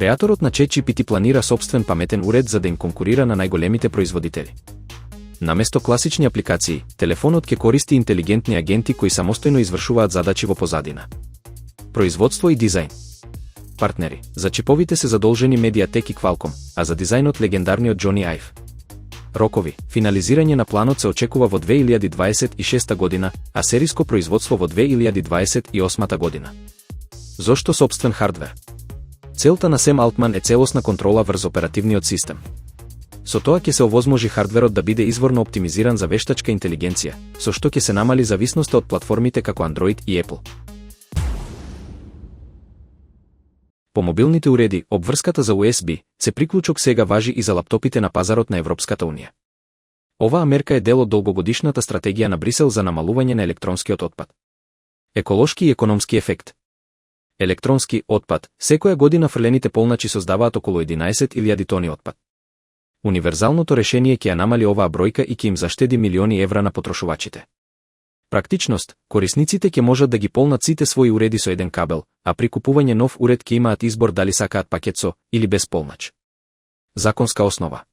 Креаторот на ChatGPT планира собствен паметен уред за да им конкурира на најголемите производители. Наместо класични апликации, телефонот ќе користи интелигентни агенти кои самостојно извршуваат задачи во позадина. Производство и дизајн. Партнери. За чиповите се задолжени Mediatek и Qualcomm, а за дизајнот легендарниот Jony Ive. Рокови. Финализирање на планот се очекува во 2026 година, а сериско производство во 2028 година. Зошто собствен хардвер? Целта на Сем Алтман е целосна контрола врз оперативниот систем. Со тоа ќе се овозможи хардверот да биде изворно оптимизиран за вештачка интелигенција, со што ќе се намали зависноста од платформите како Android и Apple. По мобилните уреди, обврската за USB-C приклучок сега важи и за лаптопите на пазарот на Европската унија. Оваа мерка е дел од долгогодишната стратегија на Брисел за намалување на електронскиот отпад. Еколошки и економски ефект. Електронски отпад. Секоја година фрлените полначи создаваат околу 11.000 тони отпад. Универзалното решение ќе ја намали оваа бројка и ќе им заштеди милиони евра на потрошувачите. Практичност. Корисниците ќе можат да ги полнат сите своји уреди со еден кабел, а при купување нов уред ќе имаат избор дали сакаат пакет со или без полнач. Законска основа.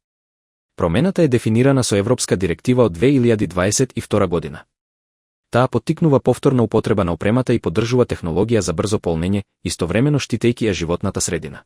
Промената е дефинирана со Европска директива од 2022 година. Таа поттикнува повторна употреба на опремата и поддржува технологија за брзо полнење, истовремено штитејќи ја животната средина.